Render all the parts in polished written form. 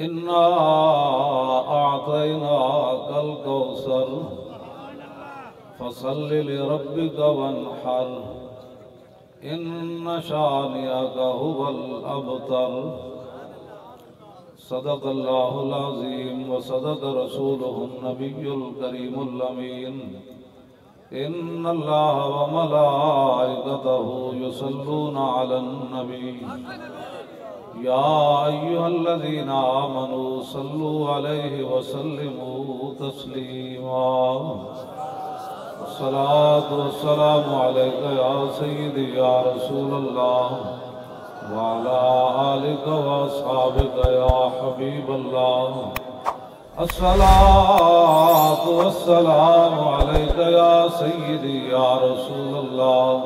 इन्ना आतैनाकल कौसर फसल्लि लिरब्बिका वन्हर इन्न शानिअका हुवल अबतर। सदक़ल्लाहुल अज़ीम व सदक़ रसूलुहुन नबियुल करीमुल अमीन। इन्नल्लाह व मलाइकतहु युसल्लूना अलन नबी या अय्युहल्लज़ीना आमनू सल्लू अलैहि व सल्लिमू तस्लीमा। अस्सलातु वस्सलामु अलैका या सय्यदी या रसूलल्लाह व अला आलिका व अस्हाबिका या हबीबल्लाह। अस्सलातु वस्सलामु अलैका या सय्यदी या रसूलल्लाह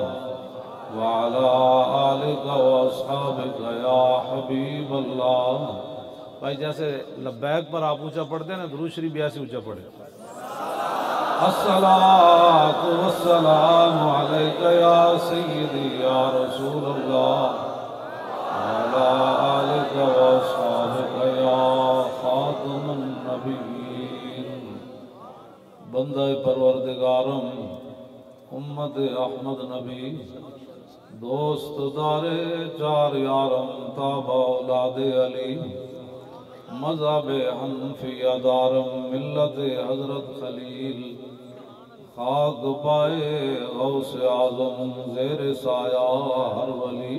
व अला आलिका व अस्हाबिका या हबीबल्लाह। भाई जैसे लब्बैक पर आप ऊंचा पढ़ते हैं ना, दुरूद शरीफ भी ऐसे ऊंचा पढ़े। अस्सलातु वस्सलामु अलैका या सय्यदी या रसूलल्लाह व अला आलिका व अस्हाबिका या खातमुन नबिय्यीन। बंदा परवरदिगारम उम्मत अहमद नबी दोस्त दारे चार यारम ताबा औलादे अली मज़हब हनफिया दारम मिल्लत हजरत खलील खाक पाए गौस आज़म ज़ेर साया हर वली।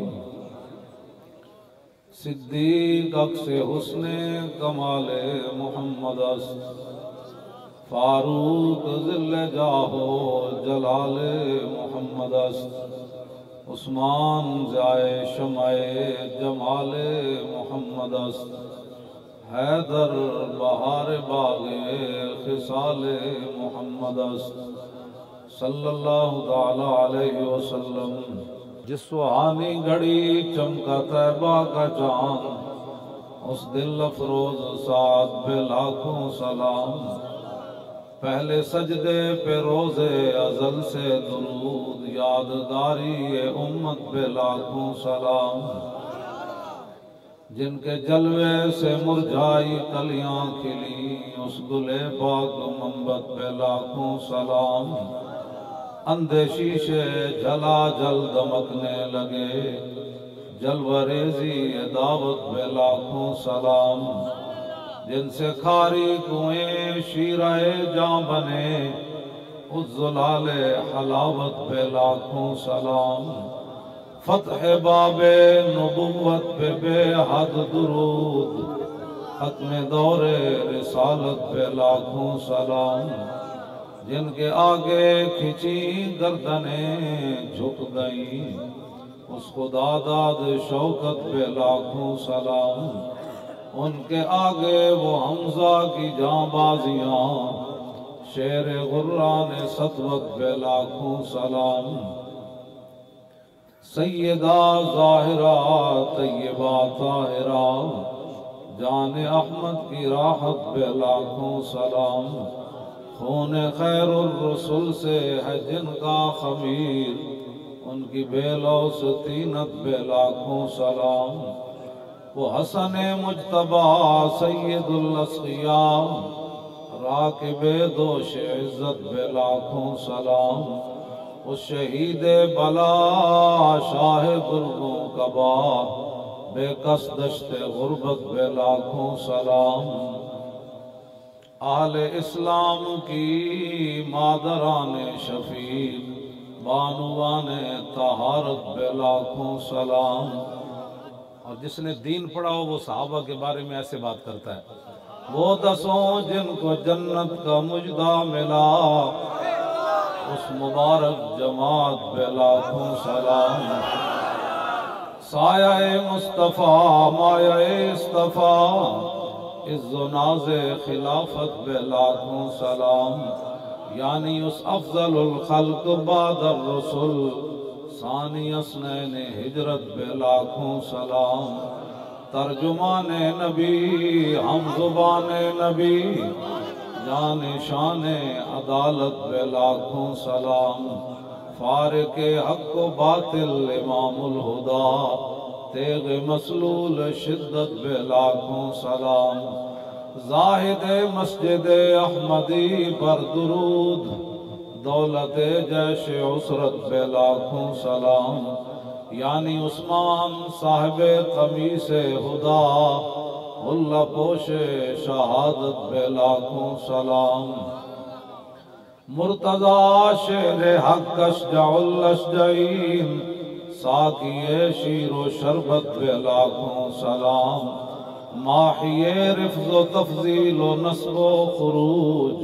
सिद्दीक अक्से हुस्ने कमाले मोहम्मद अस्त फारूक ज़िल्ले जाहो जलाले मोहम्मद अस्त उस्मान जाए शमाए जमाले मोहम्मद अस्त हैदर बहार बागे खिसाले मोहम्मद अस्त सल्लल्लाहु ताला अलैहि वसल्लम। जिस सुहानी घड़ी चमका तैबा का चांद उस दिल अफरोज साथ पे लाखों सलाम। पहले सजदे पे रोजे अजल से दुरूद यादगारी ये उम्मत पे लाखों सलाम। जिनके जलवे से मुरझाई कलियां खिली उस गुले पाक मंबत पे लाखों सलाम। अंधे शीशे जला जल दमकने लगे जलवरेजी दावत पे लाखों सलाम। जिनसे खारी कुएं शीराए जां बने उस जुलाले हलावत पे लाखों सलाम। फतह बाबे नबुव्वत पे बेहद दुरूद खत्म दौरे रिसालत पे लाखों सलाम। जिनके आगे खिंची गर्दने झुक गई उस खुदा दाद शौकत पे लाखों सलाम। उनके आगे वो हमजा की जांबाजियां शेर गुर्रान सतवत पे लाखों सलाम। सैयदा ज़ाहिरा तैयबा ताहिरा जान अहमद की राहत पे लाखों सलाम। खून खैरुर रसूल से है जिनका खमीर उनकी बेलौस तीनत पे लाखों सलाम। वो हसन मुजतबा सैयदुल अस्किया राकिबे दोष इज्जत पे लाखों सलाम। उस शहीद बला शाह गुर्गों कबा बेकस दश्ते गुर्बत पे लाखों सलाम। आले इस्लाम की मादराने शफीक बानुवाने तहारत पे लाखों सलाम। और जिसने दीन पढ़ा हो वो सहाबा के बारे में ऐसे बात करता है। वो दसों जिनको जन्नत का मुजदा मिला उस मुबारक जमात पे लाखों सलाम। साया मुस्तफ़ा माया इस्तफ़ा इज़्ज़ो नाज़े खिलाफत पे लाखों सलाम। यानी उस अफजलुल खल्क बादर रसूल सानी असनैन हिजरत पे लाखों सलाम। तर्जुमाने नबी हम जुबाने नबी जाने शाने अदालत पे लाखों सलाम। फारिके हक बातिल इमामुल हुदा तेग मसलूल शिद्दत पे लाखों सलाम। जाहिद मस्जिद अहमदी पर दुरूद, दौलत जैश उसरत पे लाखों सलाम। यानी उस्मान साहिब कमीस हुदा, उल्ला पोशे शहादत पे लाखों सलाम। मुर्तजा शेर हक अशजाउल अशजाइन, साकिए शीरो शरबत पे लाखों सलाम। माहिए रिफ्ज़ो तफजीलो नस्बो खुरूज,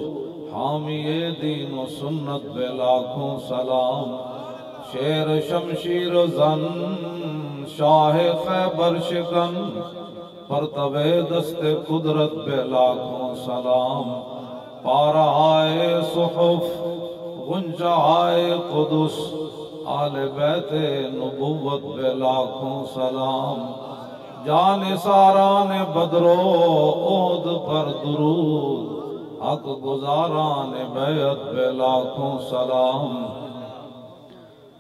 हामिए दीनो सुन्नत पे लाखों सलाम। शेर शमशीर जन शाह खैबर शिकन, परतबे दस्ते कुदरत पे लाखों सलाम। पारहाए सुहुफ गुंजाए कुदुस, आले बैते नबुव्वत पे लाखों सलाम। जान सारान बदरो ओद पर दुरूद, हक गुजारान बैत पे लाखों सलाम।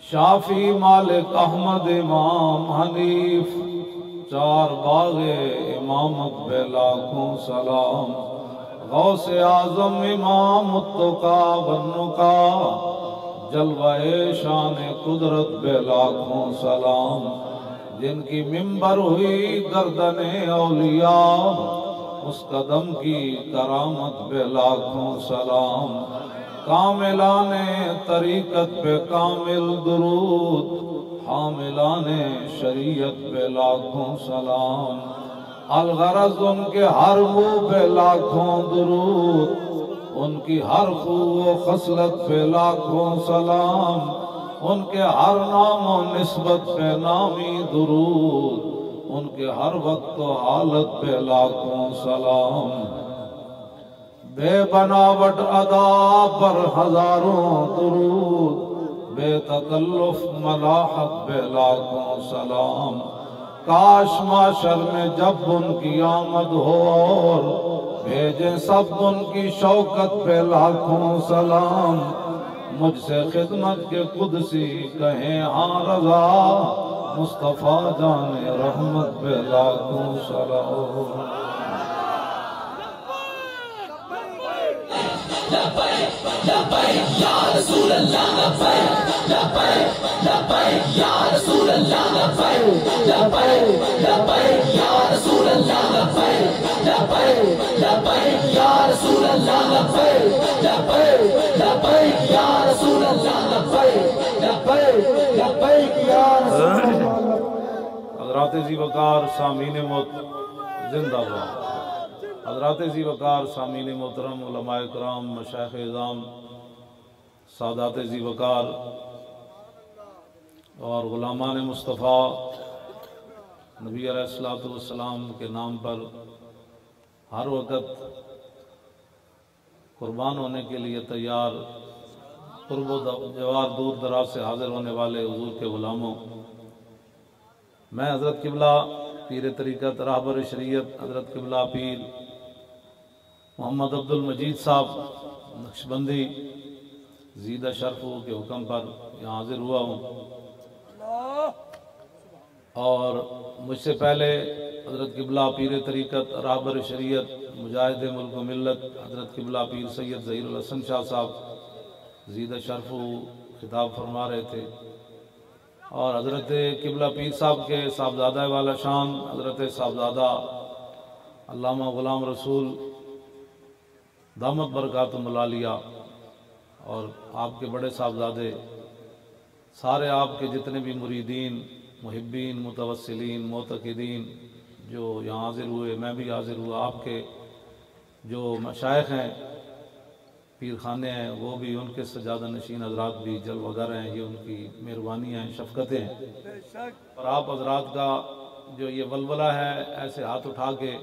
शाफी मालिक अहमद इमाम हनीफ, चार बागे इमामत पे लाखों सलाम। गौसे आजम इमाम मुत्तका बन्नुका, जलवाए शान कुदरत पे लाखों सलाम। जिनकी मिंबर हुई गर्दने औलिया, उस कदम की करामत पे लाखों सलाम। कामिलाने तरीकत पे कामिल दुरूद, हामिलाने शरीयत पे लाखों सलाम। अलगरज उनके हर मुँह पे लाखों दुरूद, उनकी हर खू खसलत पे लाखों सलाम। उनके हर नाम और निस्बत पे नामी दुरूद, उनके हर वक्त हालत पे लाखों सलाम। बेबनावट अदा पर हजारों दुरूद, बेतकल्लुफ मलाहत पे लाखों सलाम। काश माशर में जब उनकी आमद हो और भेजे सब उनकी शौकत पे लाखों सलाम। मुझसे खिदमत के कुदसी कहें हाँ रजा, मुस्तफा जाने रहमत पे लाखों सलाम। या रसूल अल्लाह या रसूल अल्लाह या रसूल अल्लाह या रसूल अल्लाह या रसूल अल्लाह। हज़रात ज़ी वक़ार सामीन मोत जिंदाबाद। हज़रात ज़ी वक़ार सामीन मोहतरम उलमाए कराम मशाइख़ इज़ाम सादात ज़ी वक़ार और ग़ुलामान मुस्तफ़ा नबी अलैहिस्सलातु वस्सलाम के नाम पर हर वक़्त कुर्बान होने के लिए तैयार कुर्ब जवार दूर दराज से हाजिर होने वाले हुज़ूर के ग़ुलामों, मैं हज़रत क़िबला पीर तरीक़त रहबर शरीयत हज़रत क़िबला पीर मोहम्मद अब्दुल मजीद साहब नक्शबंदी ज़ीदा शरफ़ू के हुक्म पर यहाँ हाजिर हुआ हूँ। और मुझसे पहले हज़रत क़िबला पीर तरीक़त रहबर शरीयत मुजाहिद मुल्क व मिल्लत हज़रत क़िबला पीर सैयद ज़हीरुल हसन शाह साहब ज़ीदा शरफ़ू खिताब फरमा रहे थे। और हज़रत क़िबला पीर साहब के साहबज़ादा वाला शान हज़रत साहबज़ादा अल्लामा ग़ुलाम रसूल दामत बरकातुहुल आलिया और आपके बड़े साहबज़ादे सारे आपके जितने भी मुरीदीन मुहिब्बीन मुतवस्सिलीन मोतक़िदीन जो यहाँ हाजिर हुए, मैं भी हाजिर हुआ। आपके जो मशाइख़ हैं पीर खाने हैं वो भी, उनके सजादा नशीन हज़रात भी जलवगर हैं। ये उनकी मेहरबानियाँ हैं, शफ़क़तें हैं। और आप हज़रात का जो ये वलवला है ऐसे हाथ उठा के,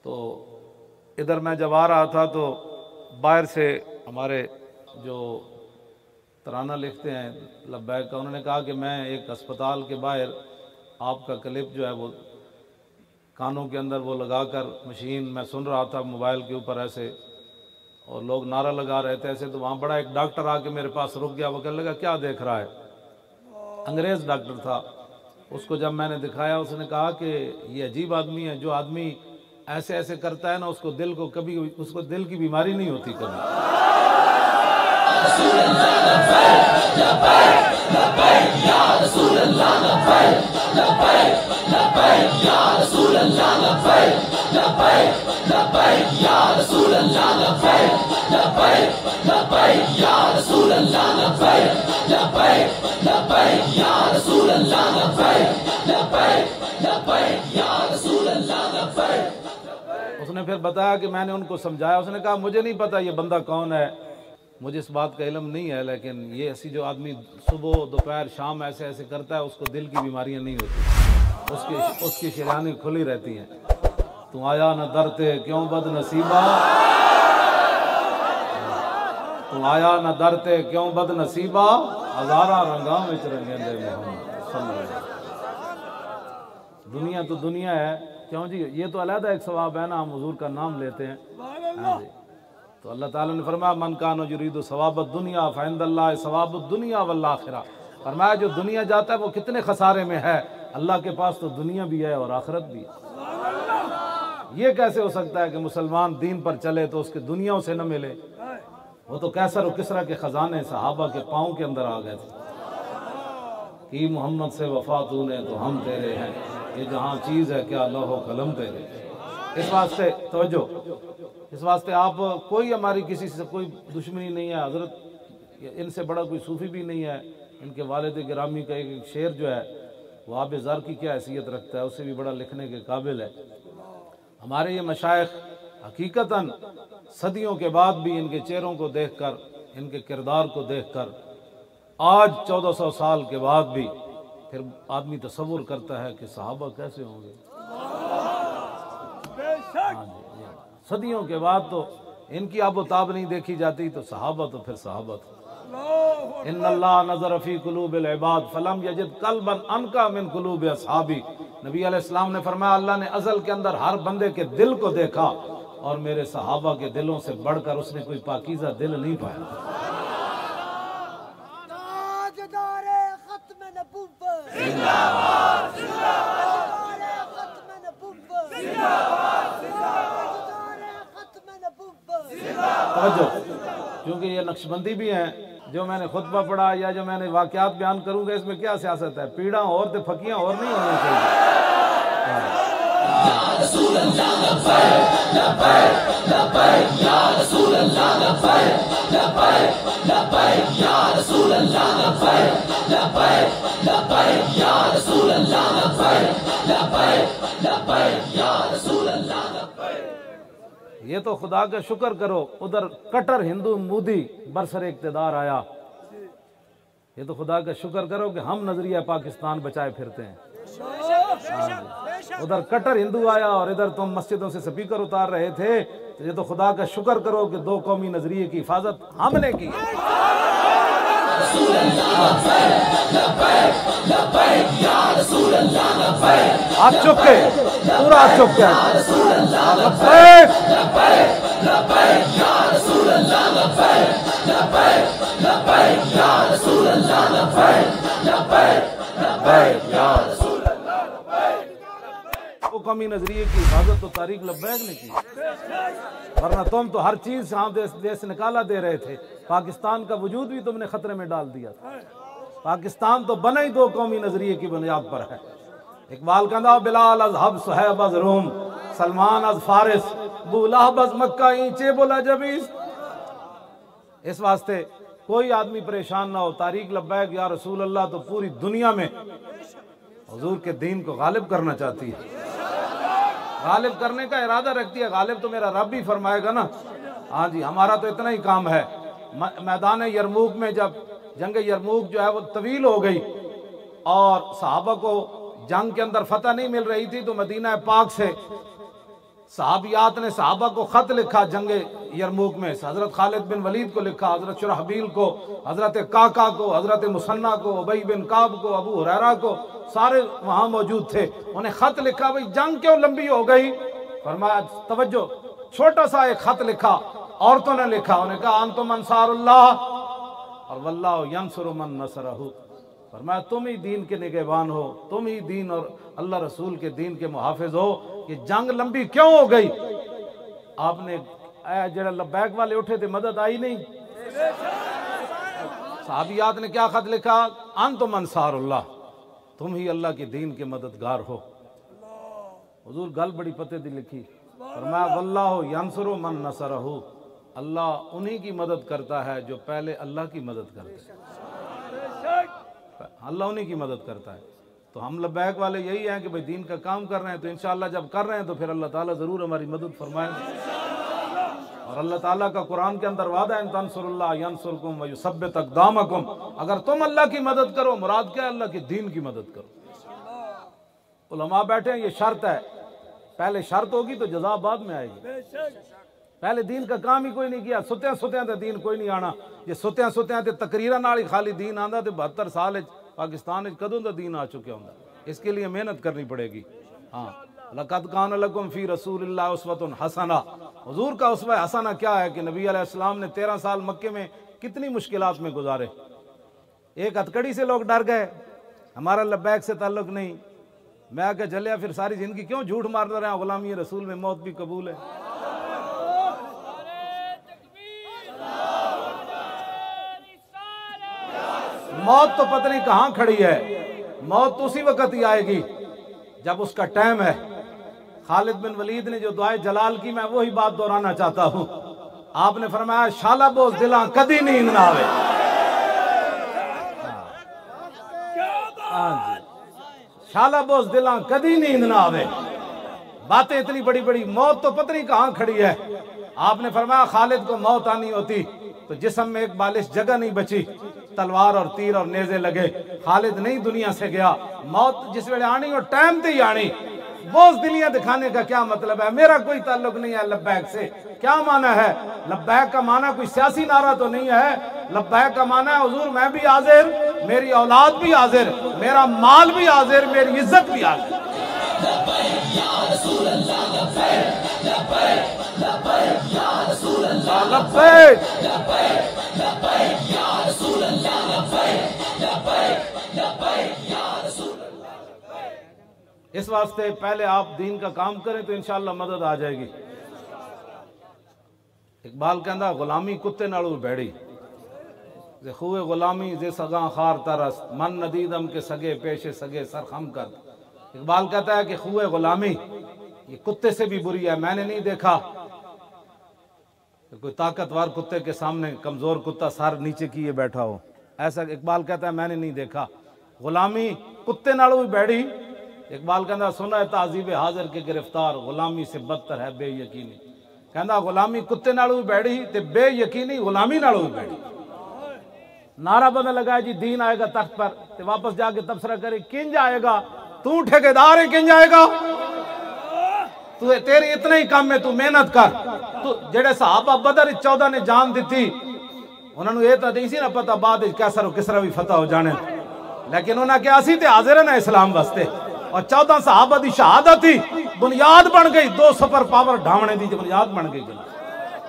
तो इधर मैं जब आ रहा था तो बाहर से हमारे जो तराना लिखते हैं लब्बैक का, उन्होंने कहा कि मैं एक अस्पताल के बाहर आपका क्लिप जो है वो कानों के अंदर वो लगाकर मशीन मैं सुन रहा था मोबाइल के ऊपर ऐसे, और लोग नारा लगा रहे थे ऐसे। तो वहाँ बड़ा एक डॉक्टर आके मेरे पास रुक गया, वो कहने लगा क्या देख रहा है। अंग्रेज़ डॉक्टर था, उसको जब मैंने दिखाया उसने कहा कि ये अजीब आदमी है, जो आदमी ऐसे ऐसे करता है ना उसको दिल की बीमारी नहीं होती कभी। उसने फिर बताया कि मैंने उनको समझाया, उसने कहा मुझे नहीं पता ये बंदा कौन है, मुझे इस बात का इल्म नहीं है, लेकिन ये ऐसी जो आदमी सुबह दोपहर शाम ऐसे ऐसे करता है उसको दिल की बीमारियां नहीं होती, उसकी शरानी खुली रहती हैं। तू आया न दरते क्यों बदनसीबा, तू आया न दरते क्यों बदनसीबा, हजारा रंगा में रंगेंदे मोहम्मद। दुनिया तो दुनिया है, क्यों जी, ये तो अलग एक सवाब है ना, हम हुजूर का नाम लेते हैं। हाँ जी, तो अल्लाह ताला ने फरमाया मन कानो युरीदु सवाबत दुनिया फइंदल्लाह सवाबुद दुनिया वल आखिरा। फरमाया जो दुनिया जाता है वो कितने खसारे में है, अल्लाह के पास तो दुनिया भी है और आखिरत भी है। ये कैसे हो सकता है कि मुसलमान दीन पर चले तो उसके दुनिया से न मिले? वो तो कैसर और किसरा के खजाने सहाबा के पाँव के अंदर आ गए थे कि मोहम्मद से वफा तूने तो हम तेरे हैं, ये जहाँ चीज़ है क्या लौह कलम तेरे। इस वास्ते तवज्जो, इस वास्ते आप कोई हमारी किसी से कोई दुश्मनी नहीं है। हजरत इनसे बड़ा कोई सूफी भी नहीं है। इनके वालिद गिरामी का एक शेर जो है वो आब ज़र की क्या हैसियत रखता है, उससे भी बड़ा लिखने के काबिल है। हमारे ये मशाइख हकीकतन सदियों के बाद भी इनके चेहरों को देखकर, इनके किरदार को देखकर, आज 1400 साल के बाद भी फिर आदमी तसव्वुर करता है कि सहाबा कैसे होंगे। सदियों के बाद तो इनकी आबोताब नहीं देखी जाती, तो सहाबा तो फिर सहाबा था। इन्नल्लाह नज़र फी कुलूबिल इबाद फलम यजिद कल्बन अनका मिन कुलूबि अस्हाबी। नबी अलैहिस्सलाम ने फरमाया अल्लाह ने अज़ल के अंदर हर बंदे के दिल को देखा और मेरे सहाबा के दिलों से बढ़कर उसने कोई पाकीज़ा दिल नहीं पाया। क्योंकि ये नक्शबंदी भी हैं, जो मैंने खुतबा पढ़ा या जो मैंने वाक़यात बयान करूंगा इसमें क्या सियासत है, पीड़ा और तो फकियां और नहीं होनी चाहिए। ये तो खुदा का शुक्र करो, उधर कट्टर हिंदू मोदी बरसर इक़्तिदार आया, ये तो खुदा का शुक्र करो कि हम नजरिया पाकिस्तान बचाए फिरते हैं। उधर कट्टर हिंदू आया और इधर तुम मस्जिदों से स्पीकर उतार रहे थे, तो ये तो खुदा का शुक्र करो कि दो कौमी नजरिए की हिफाजत हमने की। आप चुप के, पूरा चुप के, तो कौमी नजरिए की हिफाजत तो तारीक लब्बैक ने की, वरना तुम तो हर चीज से देश निकाला दे रहे थे। पाकिस्तान का वजूद भी तुमने खतरे में डाल दिया था। पाकिस्तान तो बना ही दो कौमी नजरिए की बुनियाद पर है। इकबाल कहता बिलाल अज हब सुहैब अज रोम सलमान अज फारिस बुलाहब अज मक्का ईंचे बोला जबीस। इस वास्ते कोई आदमी परेशान ना हो। तारीक लब्बैक या रसूल अल्लाह तो पूरी दुनिया में हुजूर के दीन को गालिब करना चाहती है, गालिब करने का इरादा रखती है। गालिब तो मेरा रब भी फरमाएगा ना। हाँ जी, हमारा तो इतना ही काम है। मैदान यरमूक में जब जंग यरमूक जो है वो तवील हो गई और सहाबा को जंग के अंदर फतह नहीं मिल रही थी, तो मदीना पाक से सहाबियात ने सहाबा को खत लिखा जंग यरमूक में। हजरत खालिद बिन वलीद को लिखा, हजरत शुरहबील को, हजरत काका को, हजरत मुसन्ना को, उबई बिन काब को, अबू हुरैरा को, सारे वहां मौजूद थे। उन्हें खत लिखा, भाई जंग क्यों लंबी हो गई? फरमाया तवज्जो, छोटा सा एक खत लिखा, औरतों ने लिखा। उन्हें कहा अंतुम अंसारुल्लाह और वल्लाहु यंसुरु मन नसरहु। फरमाया तुम ही दीन के निगहबान हो, तुम ही दीन और अल्लाह रसूल के दीन के मुहाफिज हो। ये जंग लंबी क्यों हो गई? आपने जरा लब्बैक वाले उठे थे, मदद आई नहीं। साहबियात ने क्या खत लिखा? अंतुम अंसारुल्लाह, तुम ही अल्लाह के दीन के मददगार हो। हुजूर गल बड़ी पते दी लिखी, फरमाया वल्लाहु यंसुरु मन नसरहु, अल्लाह उन्हीं की मदद करता है जो पहले अल्लाह की मदद करते हैं। अल्लाह उन्हीं की मदद करता है। तो हम लब्बैक वाले यही हैं कि भाई दीन का काम कर रहे हैं, तो इंशाअल्लाह जब कर रहे हैं तो फिर अल्लाह ताला ज़रूर हमारी मदद फरमाएंगे। और अल्लाह ताला का कुरान के अंदर वादा है, तंसुरुल्लाह यंसुरकुम व युसब्बित अक़दामकुम, अगर तुम अल्लाह की मदद करो, मुराद क्या है? अल्लाह के दीन की मदद करो। उलमा बैठे हैं, ये शर्त है, पहले शर्त होगी तो जज़ा बाद में आएगी। पहले दीन का काम ही कोई नहीं किया, सुत्या सुत्या तो दीन कोई नहीं आना। जे सुत्या सुत्या तो तकरीर नाल ही खाली दीन आंदा तो 72 साल पाकिस्तान कदों का दीन आ चुका होंगे। इसके लिए मेहनत करनी पड़ेगी। हाँ, लक़द कान लकुम फी रसूलिल्लाह उस्वतुन हसना, हुजूर का उस्वा हसना क्या है कि नबी अलैहिस्सलाम ने 13 साल मक्के में कितनी मुश्किलात में गुजारे। एक हथकड़ी से लोग डर गए, हमारा लब्बैक से ताल्लुक नहीं। मैं आके चलिया, फिर सारी जिंदगी क्यों झूठ मारते रहे? गुलामी रसूल में मौत भी कबूल है। मौत तो पता नहीं कहां खड़ी है, मौत तो उसी वक्त ही आएगी जब उसका टाइम है। खालिद बिन वलीद ने जो दुआए जलाल की, मैं वही बात दोहराना चाहता हूं। आपने फरमाया शाला बोझ दिला कदी नींद ना आवे। शाला बोझ दिला कदी नींद ना आवे। बातें इतनी बड़ी बड़ी, मौत तो पता नहीं कहां खड़ी है। आपने फरमाया खालिद को मौत आनी होती तो जिस्म में एक बालिश जगह नहीं बची, तलवार और तीर और नेज़े लगे, खालिद नहीं दुनिया से गया। मौत जिस वेले आनी और टाइम ते ही आनी। बोझ दिलियां दिखाने का क्या मतलब है? मेरा कोई ताल्लुक नहीं है लब्बैक से। क्या माना है लब्बैक का? माना कोई सियासी नारा तो नहीं है। लब्बैक का माना है हुजूर मैं भी हाजिर, मेरी औलाद भी हाजिर, मेरा माल भी हाजिर, मेरी इज्जत भी हाजिर। इस वास्ते पहले आप दीन का काम करें तो इंशाअल्लाह मदद आ जाएगी। इकबाल कहता गुलामी कुत्ते नालू बैड़ी, जे खुए गुलामी जे सगा खार तरस, मन नदीदम के सगे पेशे सगे सर खम कर। इकबाल कहता है कि खुए गुलामी ये कुत्ते से भी बुरी है। मैंने नहीं देखा कोई ताकतवर कुत्ते के सामने कमजोर कुत्ता सर नीचे किए बैठा हो, ऐसा इकबाल कहता है मैंने नहीं देखा। गुलामी कुत्ते नालों भी बैठी। इकबाल कहता सुना है ताजीब हाजिर के गिरफ्तार, गुलामी से बदतर है बेयकीनी। कहता गुलामी कुत्ते नालों भी बैठी ते बेयकीनी गुलामी नालों भी बैठी। नारा बदल लगाया जी दीन आएगा तख्त पर, ते वापस जाके तबसरा करे किंज आएगा? तू ठेकेदार है, किंज आएगा? तू तेरी इतना ही काम है, तू मेहनत कर। तू जेड़े सहाबा बदर 14 ने जान दी थी, उन्होंने ये तो नहीं सी ना पता बाद कैसर किसरा भी फतह हो जाने, लेकिन उन्हें क्या सी ते हाजिर है ना इस्लाम वास्ते। और 14 सहाबा दी शहादत थी, बुनियाद बन गई 2 सुपर पावर ढावने दी बुनियाद बन गई।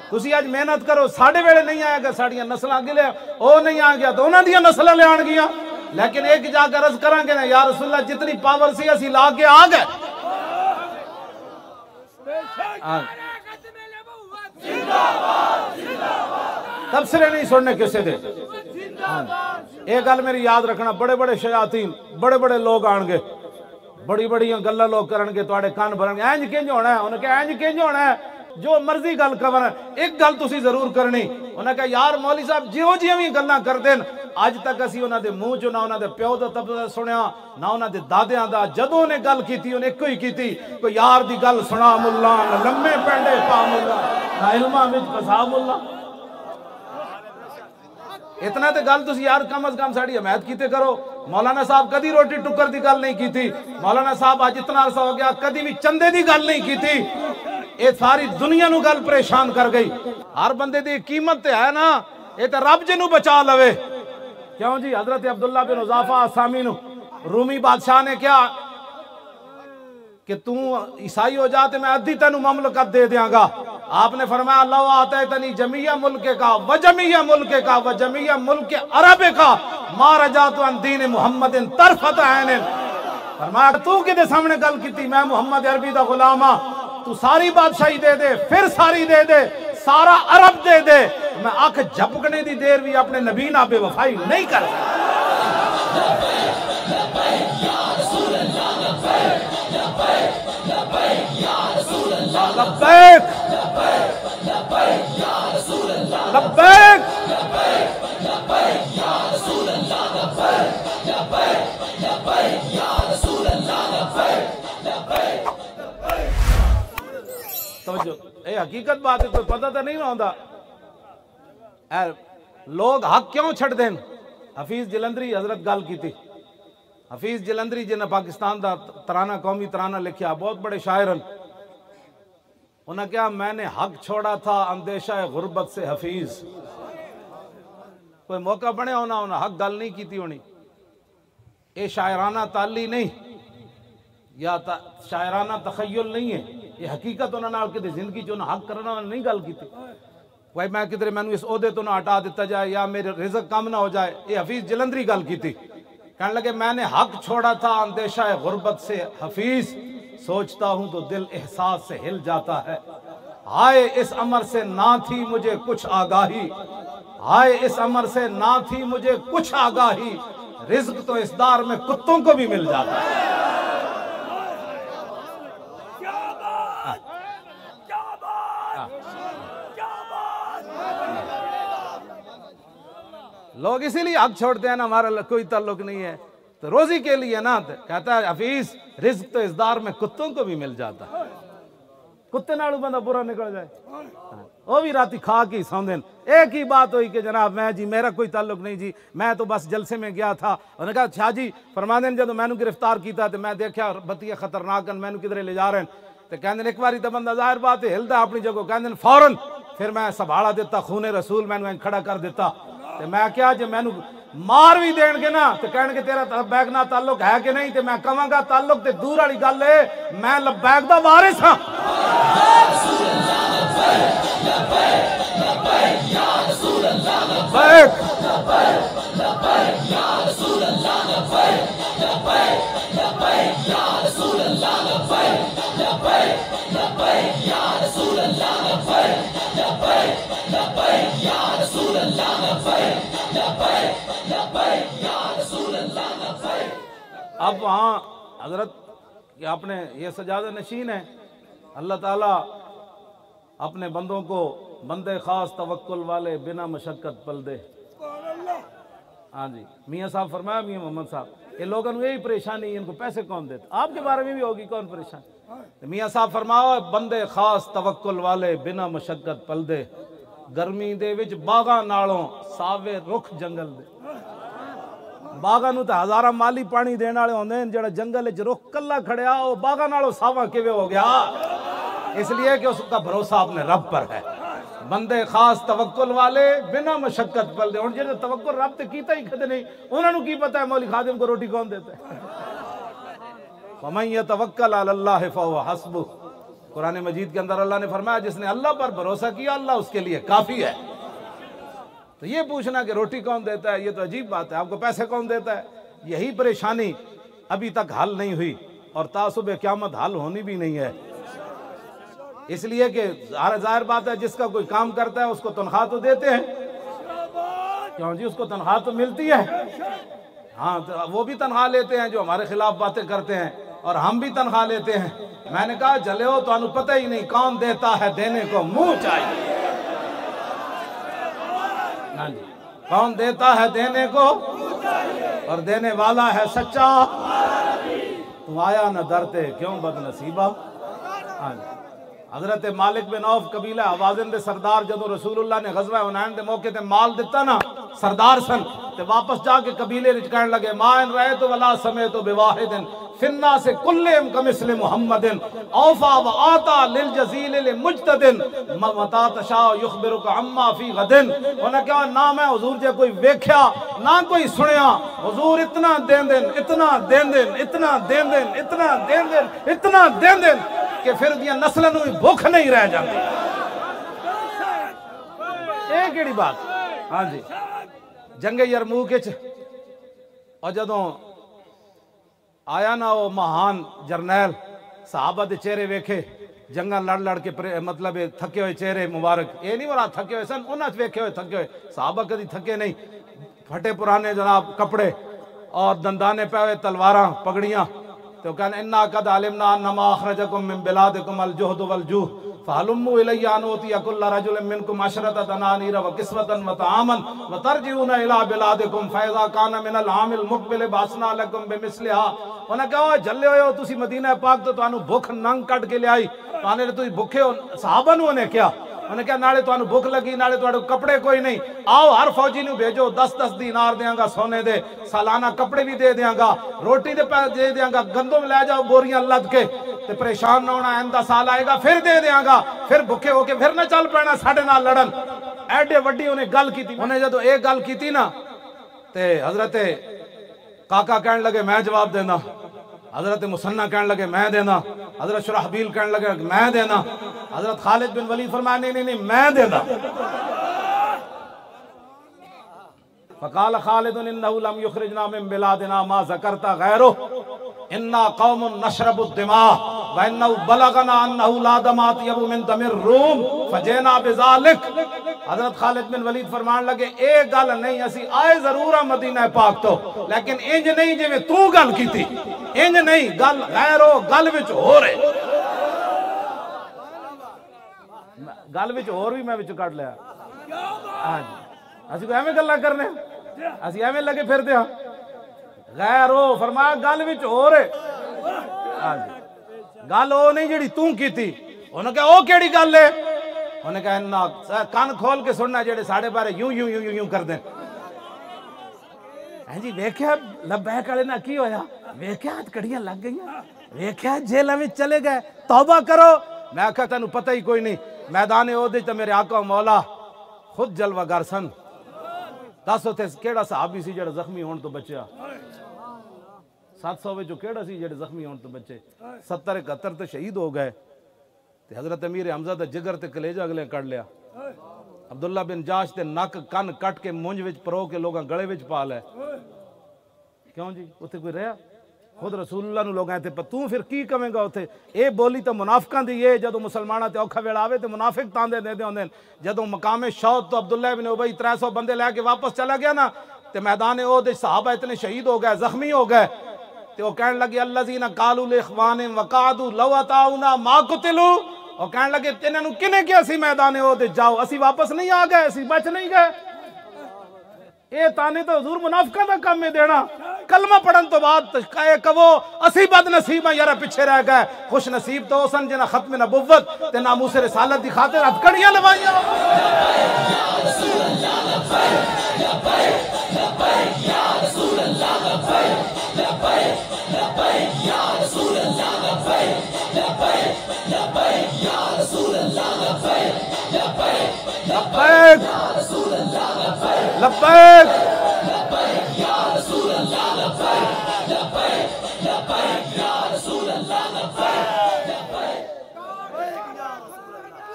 तुसी आज मेहनत करो, साढ़े वेले नहीं आएगा, साड़ियां नस्लां अगे ले ओ नहीं आ गया तो उन्होंने दियां नस्लां ले आन गियां। लेकिन एक जाकर अर्ज करांगे ना या रसूलल्लाह जितनी पावर सी असी ला के आ गए। तबसरे नहीं सुनने किसी दे। एक गल मेरी याद रखना, बड़े बड़े शयातीन बड़े बड़े लोग आएंगे, बड़ी बड़ी गल्लां लोग करनगे, तुहाडे कान भरनगे इंज किंज होना है। उन्हें कहा इंज किंज होना है, जो मर्जी गल करन, एक गल तुसी जरूर करनी। उन्हें कहा यार मौली साहब जिहो जिहियां भी गल्लां करदे न, अज तक असी उन्हां दे मूंह चों ना उन्हां दे प्यो दा तबसरा सुनिया ना उन्हां दे दादियां दा। जदों उन्हें गल कीती उन्हें इक्को ही कीती, कोई यार दी गल सुना मुल्ला, ना लम्मे पेंडे पा मुल्ला, ना इल्मां विच फसा मुल्ला। इतना तो गल तुसी यार कम अज कम साड़ी हमायत कीते करो। मौलाना साहब कदी रोटी टुक्कर की गल नहीं की थी। मौलाना साहब आज इतना अरसा हो गया कदी भी चंदे की गल नहीं की थी। ये सारी दुनिया नू गल परेशान कर गई। हर बंदे की कीमत तो है ना, ये तो रब जिन्हों बचा लवे। क्यों जी? हजरत अब्दुल्ला बिन उज़ाफा असामी नू रूमी बादशाह ने क्या कि तू ईसाई हो जा तो मैं अद्धी तेनू ममलकत दे देंगा। आपने फरमाया अल्लाह आता है तनी जमिया मुल्क का व जमिया मुल्क का व जमिया मुल्क अरब का मा रजातु अन दीन मुहम्मदिन तरफत ऐन। फरमाया तू किदे सामने गल की, मैं मुहम्मद अरबी दा गुलाम हां, तू सारी बादशाही दे दे, फिर सारी दे दे, सारा अरब दे दे, मैं अख झपकने दी देर भी अपने नबी ना बेवफाई नहीं कर लब्बैक लब्बैक। समझो ये हकीकत बात है, कोई पता तो नहीं होता लोग हक क्यों छड़ देन। हफीज जलंधरी हजरत गल की थी, हफीज जलंधरी जिन्हें पाकिस्तान का तराना कौमी तराना लिखा, बहुत बड़े शायर हैं। उन्हें क्या मैंने हक छोड़ा था अंदेशा गुरबत से हफीज। कोई मौका बने होना, उन्हें हक गल नहीं की होनी। ये शायराना ताली नहीं या शायराना तखय्युल नहीं है, ये हकीकत उन्होंने जिंदगी जो हक करना नहीं गल की। भाई मैं किधरे मैनू इस ओहदे तो ना हटा दिता जाए या मेरे रिज़्क कम ना हो जाए, ये हफीज जलंधरी गल की थी। कहने लगे मैंने हक छोड़ा था अंदेशा गुरबत से हफीज, सोचता हूं तो दिल एहसास से हिल जाता है। हाय इस अमर से ना थी मुझे कुछ आगाही, हाय इस अमर से ना थी मुझे कुछ आगाही, रिज़्क तो इस दार में कुत्तों को भी मिल जाता है। लोग इसीलिए हक छोड़ते हैं ना, हमारा कोई ताल्लुक नहीं है तो रोजी के लिए ना, तो कहता है हफीज रिज़्क तो इस दार में कुत्तों को भी मिल जाता है। कुत्ते नालू बंदा बुरा निकल जाए, वो भी राती खा के सौंदे। एक ही बात हुई कि जनाब मैं जी मेरा कोई ताल्लुक नहीं जी, मैं तो बस जलसे में गया था। उन्होंने कहा शाह जी फरमाने जो मैनू गिरफ्तार किया तो मैं देखा बत्तियां खतरनाक मैनू किधरे ले जा रहे हैं, तो कहते एक बारी तो बंदा जाहिर बात है हिलता अपनी जगह, कहते फौरन फिर मैं संभाला दिता, खूने रसूल मैनू खड़ा कर दिता। तो मैं क्या जो मैनू मार भी देंगे ना तो कह तेरा बैग ना ताल्लुक है कि नहीं, तो मैं कहूँगा ताल्लुक तो दूर वाली गल है, मैं लब्बैक दा वारिस हाँ। अब वहाँ हजरत अपने ये सजादा नशीन है, अल्लाह ताला अपने बंदों को बंदे खास तवक्कुल वाले बिना मशक्कत पल दे। हाँ जी मियाँ साहब फरमाया, मियाँ मोहम्मद साहब ये लोगों को यही परेशानी, इनको पैसे कौन देते, आपके बारे में भी होगी कौन परेशान। तो मियाँ साहब फरमाओ बंदे खास तवक्कुल वाले बिना मशक्कत पल दे, गर्मी दे विच बागा नालों सावे रुख जंगल दे। बागा नूं तो हजारा माली पानी देने वाले होंदे ने, जेड़ा जंगल च रुख कल्ला खड़िया वो बागा नालों सावा किवें हो गया, इसलिए कि उसका भरोसा अपने रब पर है। बंदे खास तवक्कुल वाले बिना मशक्कत पल दे। हुण जिहने तवक्कुल रब ते कीता ही कदे नहीं, उन्होंने की पता है मौली खादिम को रोटी कौन देता है। फमन यतवक्कल अलल्लाह फहुव हस्बुह, कुरान मजीद के अंदर अल्लाह ने फरमाया जिसने अल्लाह पर भरोसा किया अल्लाह उसके लिए काफी है। तो ये पूछना कि रोटी कौन देता है, ये तो अजीब बात है। आपको पैसे कौन देता है, यही परेशानी अभी तक हल नहीं हुई और तासुबे क़यामत हल होनी भी नहीं है। इसलिए कि जाहिर बात है जिसका कोई काम करता है उसको तनख्वाह तो देते हैं, क्यों जी उसको तनख्वाह तो मिलती है। हाँ तो वो भी तनख्वाह लेते हैं जो हमारे खिलाफ बातें करते हैं, और हम भी तनख्वाह लेते हैं। मैंने कहा जले हो तो पता ही नहीं कौन देता है, देने को मुंह चाहिए। हाँ जी कौन देता है देने को, और देने वाला है सच्चा। तुम आया न डरते क्यों बदनसीबा। हाँ जी हजरत मालिक बिन औफ कबीला हवाज़िन दे सरदार जदों रसूलुल्लाह ने गज़वा हुनैन दे मौके ते माल दिता ना, सरदार सन ते वापस जाके कबीले विच कहन लगे मान रहे तो वला समय तो बेवाहिदिन फिन्ना से कुल्लेम कमिस्ल मुहम्मदिन औफा व आता लिल जजील लिल मुजतदिन मता तशा युखबिरुक अम्मा फी गदिन। उन्हें क्या ना मैं हुजूर जे कोई वेख्या ना कोई सुनिया, हुजूर इतना देन देन इतना देन देन इतना देन देन इतना देन देन इतना देन देन कि फिर दियां नस्लों नूं भुख नहीं रह जाती। ये केड़ी बात। हाँ जी जंगे यरमूक और जदों आया ना वो महान जरनैल, सहाबा दे चेहरे वेखे जंगा लड़ लड़ के मतलब थके हुए चेहरे मुबारक, ये नहीं बोला थके हुए सन, उन्हें वेखे हुए थके हुए, सहाबा कभी थके नहीं, फटे पुराने जनाब कपड़े और दंदाने पे हुए तलवारां पगड़ियां। तो कहने इन्ना कद अलिमना नमा अखरजकुम मिन बिलादिकुम अल जुहद वल जूह फहलुम्मु इलैया अनुती कुल्ल रजुलिन मिनकुम अशरत दनानीर व किस्वतन व तआमन व तरजिउना इला बिलादिकुम फैज़ा काना मिन अल आमिल मुक़बिल बासना लकुम बिमिस्लिहा। उन्हें कहा जल्ले हो तुसी मदीना पाक तो तुहानू भुख नंग कट के लियाई, ताने तुसी भुखे हो। सहाबा नू उन्हें क्या, उन्हें क्या नाले तुहानू भुख लगी नाले तुहाडे कपड़े कोई नहीं, आओ हर फौजी नू भेजो 10-10 दीनार देंगा सोने दे, सालाना कपड़े भी दे देंगा, रोटी दे पैसे दे देंगा, गंदम ले जाओ बोरियां लद के, ते परेशान ना होना, आइंदा साल आएगा फिर दे देंगा, फिर भुखे होके फिर ना चल पैना साडे नाल लड़न। एडे वड्डी उन्हें गल की, उन्हें जदों एक गल की ना ते हजरत काका कहने लगे मैं जवाब देना, हजरत मुसन्ना कहने लगे मैं देना, हजरत शुरहबील कहने लगे मैं देना, हजरत खालिद बिन वलीद फरमाया नहीं नहीं नहीं मैं देना। फकाल खालिद इन्नहु लम युखरिजना मिन बिलादिना मा ज़करता गैरुहु इन्ना कौमुन नशरबु दिमा व इन्नहु बलगना अन्नहु ला दमात यबु मिन दमिर रूम फजना बिज़ालिक। हजरत खालिद बिन वलीद फरमान लगे एक गल नहीं, असी आए जरूर मदीना पाक तो, लेकिन इंज नहीं जिवें तू गल कीती, इंज नहीं, गल गैरो गल विच हो रहे, गल विच होर भी मैं विच कट लिया। हां जी असि एवें गल्लां करने, असि एवें लगे फिरदे हां, गैरो फरमाया गल विच हो रहे। हां जी गल ओ नहीं जिहड़ी तू कीती। उन्हें कहा ओ केड़ी गल है, उन्हें कहा ना कान खोल के सुनना जेडे साढ़े बारे यूं यूं यूं यूं कर दे। जी वेख्या लब्बैक वाले ना की होया, वेख्या कड़ियां लग गई, वेख्या जेल में चले गए, तौबा करो। मैं आखा तेन पता ही कोई नहीं, मैदान ओहदे तो मेरे आका मौला खुद जलवागर सन। दस उथे केड़ा सहाबी सी जेड़ा जख्मी होने तो बचा, 700 विचों केड़ा सी जेड़े जख्मी होने तो बचे, 70-71 तो शहीद हो गए। ते हजरत अमीर हमजा दा जिगर ते कलेजा अगले कट लिया, अब्दुल्ला बिन जाश ते नक कन कट के मुंज विच परो के लोग गले विच पा लै। क्यों जी उत्थे कोई रहा, खुद रसूलुल्लाह नू लोग ते तू फिर की कवेंगा उत्थे। ये बोली तो मुनाफिकां दी है, जदों मुसलमानां ते औखा वेला आवे ते मुनाफिक तांदे देंदे होंदे। जदों मकामे शौत तो अब्दुल्ला बिन उबई 300 बंदे लैके वापस चला गया ना, ते मैदान ओहदे सहाबा इतने शहीद हो गए, जख्मी हो गए, ते वो कहने लगे अल्लज़ीना कालू लिइख्वानिहिम वक़ादू लौ अताउना मा कुतिलू। और कहने लगे इन्हां नू किने क्या सी मैदान ओहदे जाओ, असी वापस नहीं आ गए, असी बच नहीं गए। ये ताने तो हुजूर मुनाफिकां दा काम है देना। कलमा पढ़न तो बाद कहे कवो असी बदनसीब यार पिछे रह गए, खुश नसीब तो सन जिन्हां खत्म नबुव्वत ते नामूस रिसालत दी खातिर हथकड़ियां लवाइयां। लब्बैक लब्बैक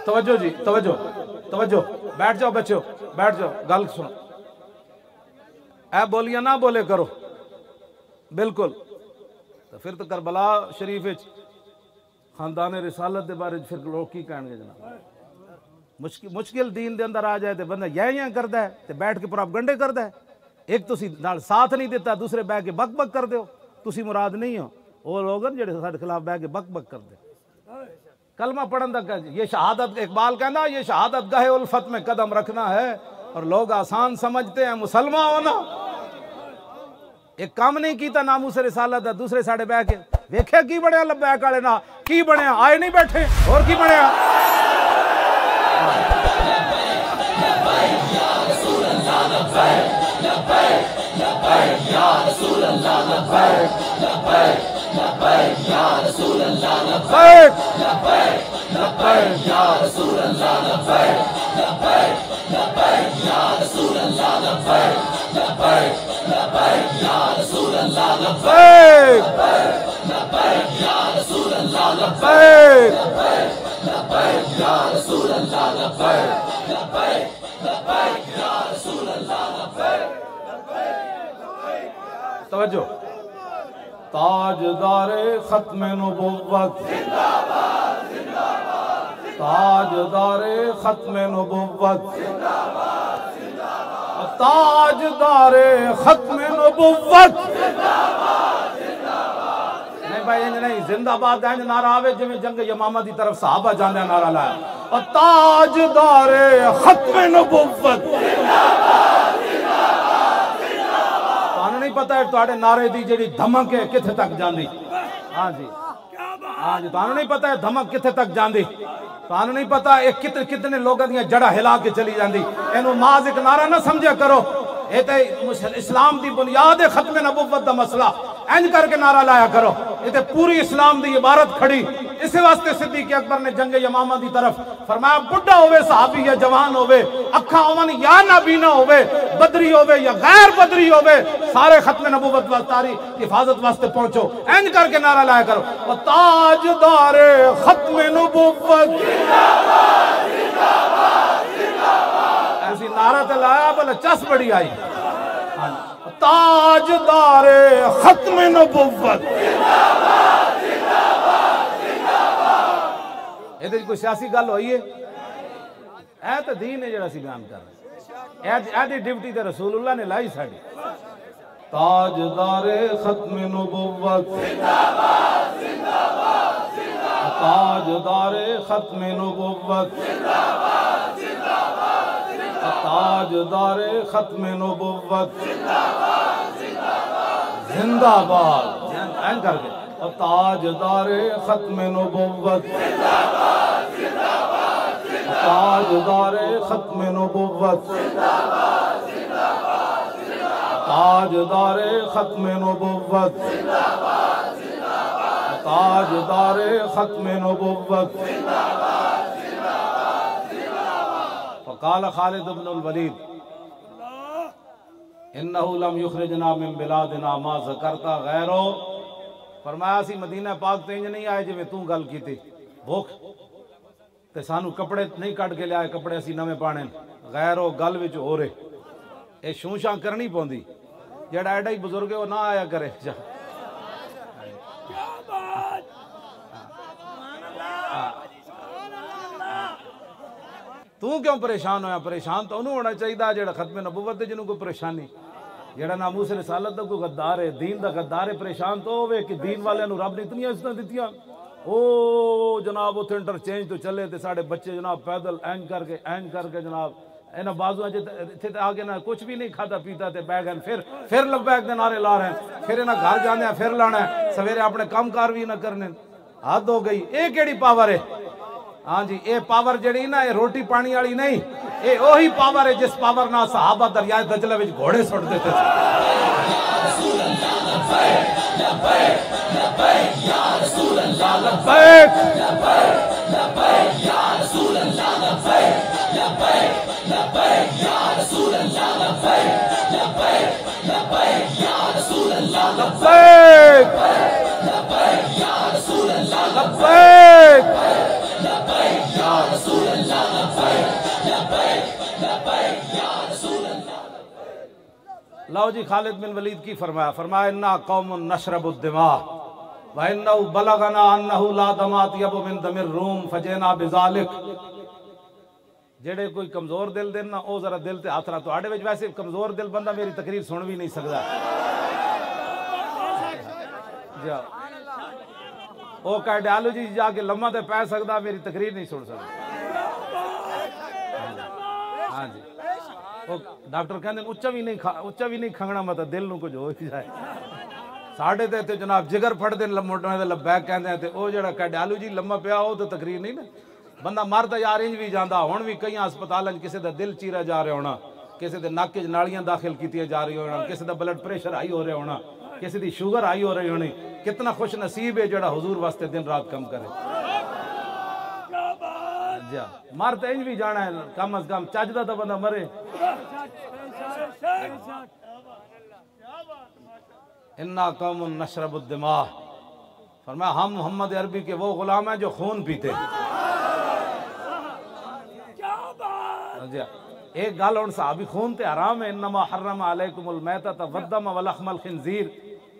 तवज्जो जी तवज्जो तवज्जो, बैठ जाओ बच्चों बैठ जाओ, गल सुनो, ऐ बोलियां ना बोले करो बिल्कुल। तो फिर तो करबला शरीफ खानदान रिसालत के बारे फिर लोग की कहेंगे जनाब। मुश्किल दीन के अंदर आ जाए तो बंदा यह करता है, तो बैठ के प्रोपगंडे करता है। एक तुसी नाल साथ नहीं देता, दूसरे बह के बक बक कर दो, तुसी मुराद नहीं हो। वो लोग जेडे साडे खिलाफ बह के बक बक कर दे। कलमा पढ़न तक ये शहादत, इकबाल कहना ये शहादत गाहे उल्फत में कदम रखना है, और लोग आसान समझते हैं मुसलमान होना। एक काम नहीं किया नामूस रिसालत दा, दूसरे साडे बह के वेख्या की बनया लब्बैक वाले ना, की बनया आए नहीं बैठे और की बनया। तवज्जो, ताजदारे खत्म नबुव्वत, ताजदारे खत्म नबुव्वत, ताजदारे खत्म नबुव्वत। नहीं भाई इंज नहीं, जिंदाबाद इंज नारा आवे जिवें जंग यमामा दी तरफ सहाबा जांदे नारा लाया, और ताजदारे खत्म नबुव्वत। नहीं पता है तुहाडे नारे दी जेड़ी धमक है किथे तक जांदी। हाँ जी, हाँ जी, तुहानू नहीं पता है धमक किथे तक जांदी। तुहानू नहीं पता ये कितने लोगों दी जड़ा हिला के चली जांदी। इनू माज एक नारा ना समझा करो, ये तो इस्लाम दी बुनियाद है खत्म नबुव्वत दा मसला। इंज करके नारा लाया करो, ये तो पूरी इस्लाम दी इबारत खड़ी। इस वास्ते सिद्दीक़ अकबर ने जंग यमामा दी तरफ फरमाया, बुढ़ा होवे सहाबी या जवान होवे, अखा होवन या नाबीना होवे, बदरी होवे या गैर बदरी होवे, सारे खत्म नबुव्वत वास्तारी हिफाजत वास्ते पहुंचो। इंज करके नारा लाया करो, और ताजदारे खत्म नबुव्वत। ऐसी नारा तो लाया बोले चस बड़ी आई। ताजदारे खत्म नबुव्वत। ये कोई सियासी गल हुई है? ऐ तो दीन है जरा सी बयान कर रहे, ड्यूटी तो रसूलुल्लाह ने लाई साड़ी। ताजदारे खत्म नबुव्वत, ताजदारे खत्म नबुव्वत, ताजदारे खत्म नबुव्वत जिंदाबाद। ऐन करके, और ताजदारे खत्म नबुव्वत, ताजदारे खत्म नबुव्वत, ताजदारे खत्म नबुव्वत, ताजदारे खत्म नबुव्वत। फ़क़ाल खालिद इब्नुल वलीद इन्नहु लम युखरिजना मिन बिलादिना मा ज़करता गैरो। फरमाया सी मदीना पाक ते इंज नहीं आए जिवें तू गल कीती, भुख ते सानू कपड़े नहीं कट के लियाए, कपड़े असी नवे पाने। गैरो गल विच हो रहे, ये शूशां करनी पौंदी। जेड़ा एडा ही बुजुर्ग है वो ना आया करे। तू क्यों परेशान होया? परेशान तो उन्होंने होना चाहिए जेड़ा खत्म नबुव्वत है जिन्हों कोई परेशानी, जेड़ा नामूस रिसालत दा कोई गद्दार है, दीन दा गद्दार है। परेशान तो होवे कि दीन वाले रब ने इतनी इज्जत दित्तियां। ओ जनाब उथे इंटरचेंज तो चले ते साढ़े बच्चे जनाब पैदल एंज करके जनाब इन्हां बाजुआं इत्थे आके ना कुछ भी नहीं खाता पीता ते बैग फिर लब्बैक दे नारे ला रहे हैं। फिर इन्हां घर जांदे फिर लाना है, सवेरे अपने काम कार भी ना करने। हद हो गई। ये केड़ी पावर है? हाँ जी, ये पावर जड़ी ना ये रोटी पानी वाली नहीं, ये वही पावर है जिस पावर ना सहाबा दरिया दजला विच घोड़े सुट देते थे। लो जी, खालिद बिन वलीद की फरमाया, फरमाया इन्ना कौमुन नशरबुद दिमा व इन्नहु बलगना अन्नहु ला दमात यबु मिन दमिर रूम फजना बिजालिक। जेड़े कोई कमजोर दिल दे ना ओ जरा दिल ते हाथ रख। तुहाडे विच वैसे कमजोर दिल बंदा मेरी तकरीर सुन भी नहीं सकदा। जाओ ओ कार्डियोलॉजी जाके लम्मा ते पै सकदा, मेरी तकरीर नहीं सुन सकदा। हाँ जी, डॉक्टर कहते उच्चा भी नहीं खंगना, मतलब दिल नूं कुछ हो जाए। साढ़े ते इत्थे जनाब जिगर फटदे मोटों दे लब्बैक कहंदे ते ओ जेड़ा कार्डियोलॉजी लम्मा पिया ओ तो तकरीर नहीं ना। बंदा मरदा यार इंज भी जांदा, हुण भी कई हस्पतालां किसी दा दिल चीरा जा रहा होना, किसी दे नक च नालियां दाखिल कीतियां जा रही होना, किसी दा ब्लड प्रेशर हाई हो रहा होना, किसी दी शुगर हाई हो रही होनी। कितना खुश नसीब है जेड़ा हुजूर वास्ते दिन रात कम करे। मर तो इंज भी जाना है, कम अज कम चजदा तो बंदा मरे। इन्ना कौमुन नशरबुद दिमा, फरमाया हम मोहम्मद अरबी के वो गुलाम हैं जो खून पीते। एक गल हुण सहाबी खून ते हराम है। इन्नमा हर्रम अलैकुमुल मैतत वद्दम व लहमल खिंजीर।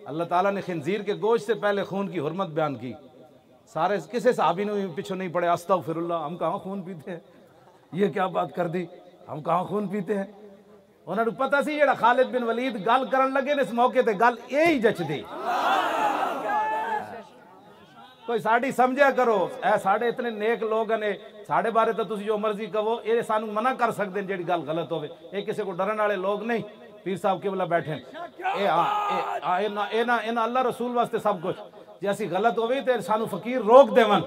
अल्लाह ताला ने खिंजीर के गोश्त से पहले खून की हुर्मत बयान की। सारे किसी सहाबी ने पीछे नहीं पड़े, अस्तगफिरुल्लाह हम कहाँ खून पीते हैं, ये क्या बात कर दी, हम कहाँ खून पीते हैं। उन्होंने पता सी जेड़ा खालिद बिन वलीद गल करन लगे ने इस मौके ते गल यही जचदी। कोई साड़ी समझा करो, ऐ साढ़े इतने नेक लोग ने, साढ़े बारे तो तुसी जो मर्जी कहो, ये सानू मना कर सकते हैं जेड़ी गल गलत होवे। ये किसी को डरन वाले लोग नहीं। पीर साहब केवला बैठे इन्हां अल्लाह रसूल वास्ते सब कुछ, जे असी गलत होवे ते सानू फकीर रोक देवन,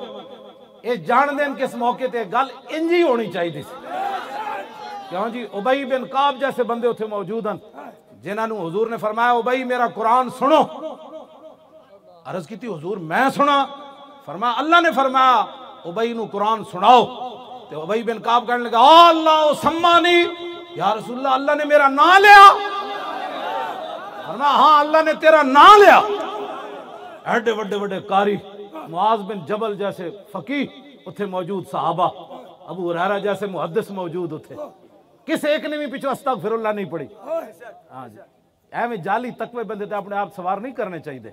ये जान देन किस मौके ते गल इंज ही होनी चाहिए सी। क्यों जी, उबई बिन काब जैसे बंदे उत्थे मौजूद हैं जिन्होंने हुजूर ने फरमाया उबई मेरा कुरान सुनो। अर्ज की हुजूर मैं सुना, फरमाया अल्लाह ने फरमाया उबई नू कुरान सुनाओ। तो उबई बिन काब कहने लगा अल्लाह सम्मानी, या रसूलल्लाह अल्लाह ने मेरा नाम लिया। फरमाया हाँ अल्लाह ने तेरा नाम लिया। एडे बड़े बड़े कारी, मुआज बिन जबल जैसे फकीह उत्थे मौजूद, सहाबा, अबू हुरैरा जैसे मुहद्दिस मौजूद उत्थे, किस एक ने भी पीछे अस्तगफिरुल्लाह नहीं पड़ी। हाँ जी, एवं जाली तकवे बंदे तो अपने आप सवार नहीं करने चाहिए।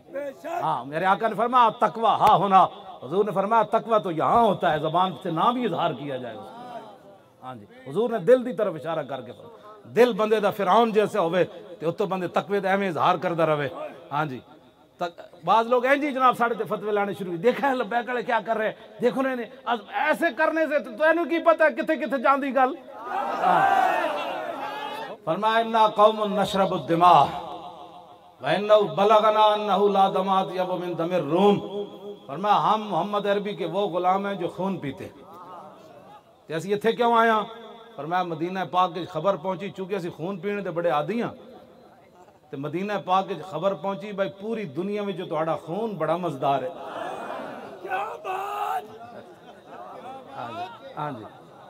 हाँ मेरे आका ने फरमाया तकवा हाँ होना, हुजूर ने फरमाया तकवा तो यहाँ होता है, जबान से ना भी इजहार किया जाए। हाँ जी, हुजूर ने दिल की तरफ इशारा करके फरमाया दिल बंदे दा फिरौन जैसे होवे ते उतो बंदे तकवे दा एवं इजहार करता रहे। हाँ जी, बाज लोग हैं जी जनाब साढ़े फतवे लाने शुरू, देखा है लब्बैक वाले क्या कर रहे हैं, देखो ने ऐसे करने से तो की पता है किथे किथे जांदी गल। फरमाया इन्ना कौमुन नशरबुद दिमा व इन्नहु बलगना अन्नहु ला दमात यब मिन दमिर रूम। फरमाया हम मोहम्मद अरबी के वो गुलाम हैं जो खून पीते। ते असी इत्थे क्यों आया? फरमाया मदीना पाक की खबर पहुंची, चूंकि असी खून पीने दे बड़े आदी हां, ते मदीना पाक की खबर पहुंची भाई पूरी दुनिया में जो तुहाडा खून बड़ा मजेदार है। क्या बात। हाँ जी,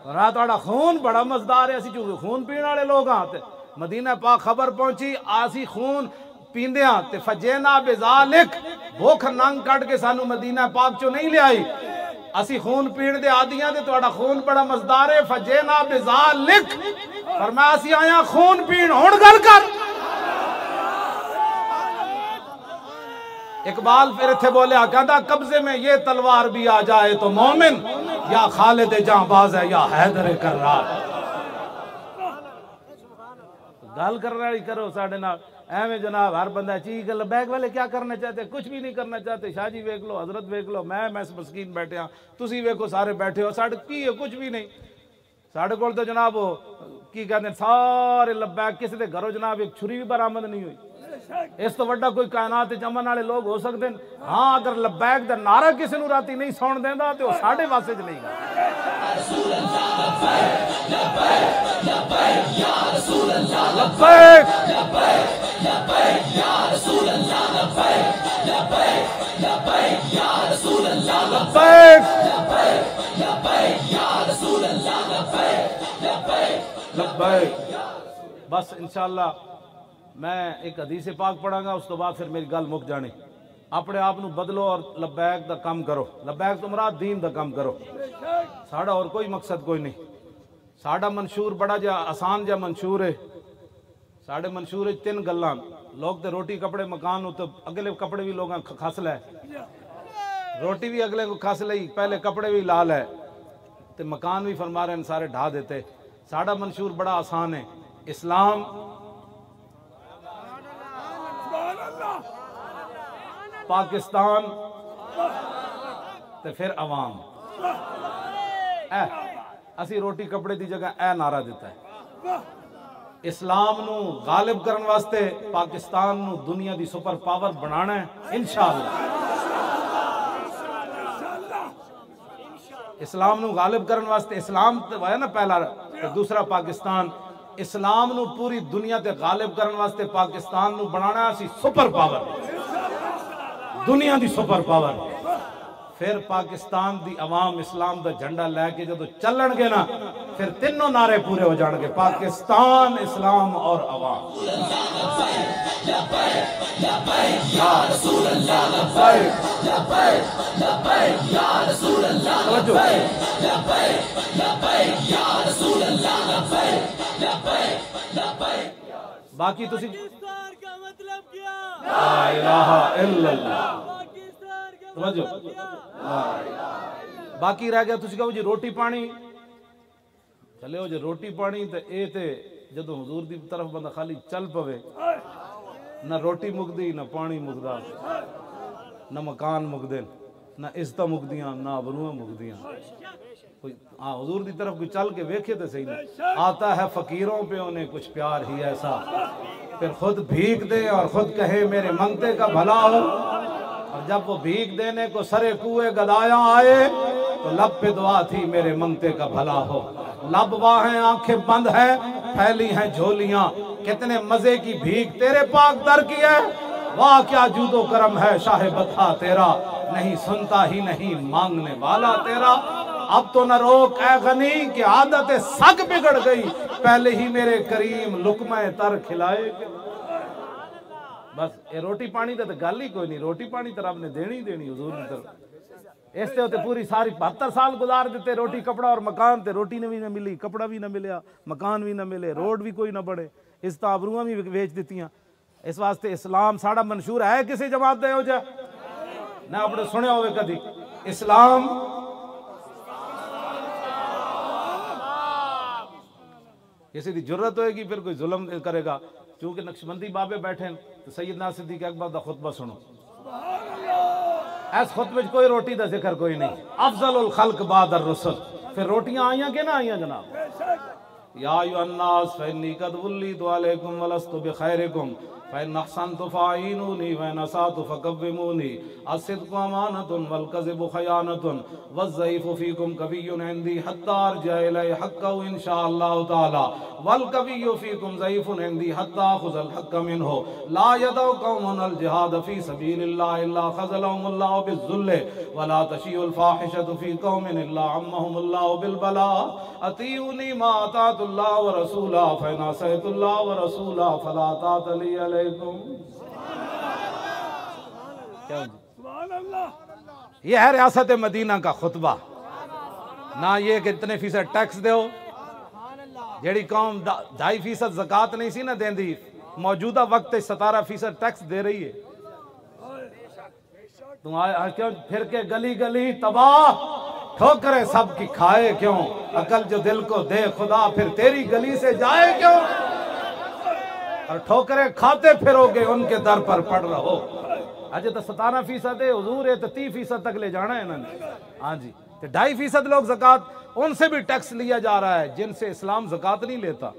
तुहाडा खून बड़ा मजेदार है, असी चूंकि खून पीने वाले लोग हाँ, ते मदीना पाक खबर पहुंची आसी खून पींदे हाँ, ते फजेना बिजालिक भूख नंग कट के सानू मदीना पाक चो नहीं लियाई, असी खून पीने दे आदियां ते तुहाडा खून बड़ा मजेदार है। फजेना बिजालिक फरमाया असी आया खून पीण, हुण गल कर। इकबाल फिर इत्थे बोलिया कहता कब्जे में ये तलवार भी आ जाए तो मोमिन या खालिद जांबाज है या हैदर कर्रार। गल करने वाली करो साढ़े नाल, एवं जनाब हर बंदा चीज लबैक वाले क्या करना चाहते, कुछ भी नहीं करना चाहते। शाह जी वेख लो, हजरत वेख लो, मैं मस्कीन बैठे हाँ, तुसी वेखो सारे बैठे हो, साढ़े की है कुछ भी नहीं। साढ़े कोल तो जनाब की कहते हैं सारे लबैक, किसी के घरों जनाब एक छुरी भी बरामद नहीं हुई। इस तो वड्डा कोई कायनात जमन वाले लोग हो सकते हैं। हाँ अगर लबैक दा नारा किसी नूं राती नहीं सौण देंदा तो साढ़े वास्ते च नहीं गा। बस इंशाअल्लाह मैं एक हदीस पाक पढ़ांगा, उस तो बाद फिर मेरी गल मुक जानी। अपने आप नू बदलो और लबैक दा काम करो। लबैक तो मुराद दीन दा काम करो, साड़ा और कोई मकसद कोई नहीं। साड़ा मंशूर बड़ा जा आसान जा मंशूर है। साढ़े मंशूर है तीन गल्लां, लोग तो रोटी कपड़े मकान हो, तो अगले कपड़े भी लोग खस लै, रोटी भी अगले को खस ली, पहले कपड़े भी ला लै, तो मकान भी फरमा रहे हैं सारे ढा देते। साड़ा मंशूर बड़ा आसान है, इस्लाम, पाकिस्तान ते फिर अवाम। असी रोटी कपड़े की जगह ए नारा दिता है। इस्लाम नू गालिब करने वास्ते पाकिस्तान नू दुनिया की सुपर पावर बनाना है इंशाअल्लाह। इस्लाम नू गालिब करने वास्ते इस्लाम तो है ना पहला, तो दूसरा पाकिस्तान। इस्लाम नू पूरी दुनिया ते गालिब करने वास्ते पाकिस्तान नू बनाना असी सुपर पावर, दुनिया की सुपर पावर। फिर पाकिस्तान की अवाम इस्लाम का झंडा लैके जो चलणगे ना, फिर तीनों नारे पूरे हो जाएंगे, पाकिस्तान, इस्लाम और अवाम। बाकी तुसी पाकिस्तान का मतलब क्या? ला इलाहा इल्लल्लाह। समझो, बाकी रह गया तुझे कहो जी रोटी पानी चले हो जी रोटी पानी तो ये ते जदों हुजूर दी तरफ बंदा खाली चल पवे ना रोटी मुकदी ना पानी मुकदा ना मकान मुकदे ना इज्जतां मुकदियां ना आबरूआं मुकदियां। कोई हाँ हुजूर की तरफ कोई चल के वेखे तो सही नहीं। आता है फकीरों पे उन्हें कुछ प्यार ही ऐसा, फिर खुद भीख दे और खुद कहे मेरे मंगते का भला हो। और जब वो भीख देने को सरे कुएं गदाया आए तो लब पे दुआ थी मेरे मंगते का भला हो। लब बाहें आंखें बंद है फैली हैं झोलियां, कितने मजे की भीख तेरे पाक दर की है। वाह क्या जूदो करम है शाहे बता तेरा, नहीं सुनता ही नहीं मांगने वाला तेरा। अब तो न रोक ऐ गनी कि आदत सग बिगड़ गई, पहले ही मेरे करीम लुकमा तर खिलाए। बस ये रोटी पानी तो गल ही कोई नहीं, रोटी पानी तो रब ने देनी ही देनी हुजूर की तरफ। इससे होते पूरी सारी 72 साल गुजार देते, रोटी कपड़ा और मकान ते रोटी ने भी ना मिली, कपड़ा भी ना मिलया, मकान भी ना मिले, रोड भी कोई ना बने, इस ताबरूआं भी बेच दित्तियां। इस वास्ते इस्लाम साड़ा मंशूर है किसी जमात दे हो जा ना आपने सुनिया होवे कदी इस्लाम किसी की जरूरत होएगी फिर कोई जुल्म करेगा। क्योंकि नक्शबंदी बाबे बैठे तो सैयदना सिद्दीक अकबर दा खुतबा सुनो, इस खुतबे कोई रोटी का जिक्र कोई नहीं। अफजलुल खल्क बादर रसूल, फिर रोटियां आईयां कि ना आईयां जनाब। या अय्युहन्नास फइन्नी कद वल्लीतु अलैकुम वलस्तु बिखैरिकुम फइन अहसनतु फाइनूनी व नसातु फकव्विमूनी अस्सिद्क़ु अमानतुन वल कज़िबु खयानतुन वज़्ज़ईफ़ु फ़ीकुम कविय्युन इंदी हत्ता अर्जिअ इलैहि हक़्क़हु इंशाअल्लाहु तआला वल कविय्यु फ़ीकुम ज़ईफ़ुन इंदी हत्ता आख़ुज़ल हक़्क़ मिन्हु ला यदउ क़ौमुन अल जिहाद फ़ी सबीलिल्लाहि इल्ला ख़ज़लहुमुल्लाहु बिज़्ज़ुल्लि वला तशीउल फ़ाहिशतु फ़ी क़ौमिन इल्ला अम्महुमुल्लाहु बिल बला अतीऊनी मा अतातुल्लाह व रसूला फ़इन असैतुल्लाह व रसूला फला ताअत ली अलैकुम। ये है रियासत मदीना का खुतबा। ना ये कि इतने फीसद टैक्स दो, जेड़ी कौम 2.5% ज़कात नहीं सी ना देंदी, मौजूदा वक्त 17% टैक्स दे रही है। तुम क्यों फिर के गली गली तबाह ठोकरें सबकी खाए क्यों, अकल जो दिल को दे खुदा फिर तेरी गली से जाए क्यों। और ठोकरें खाते फिरोगे उनके दर पर पड़ रहो। अजय तो 17% है हुजूर, है तो 30% तक ले जाना है इन्होंने। हाँ जी, तो 2.5% लोग ज़कात, उनसे भी टैक्स लिया जा रहा है जिनसे इस्लाम ज़कात नहीं लेता,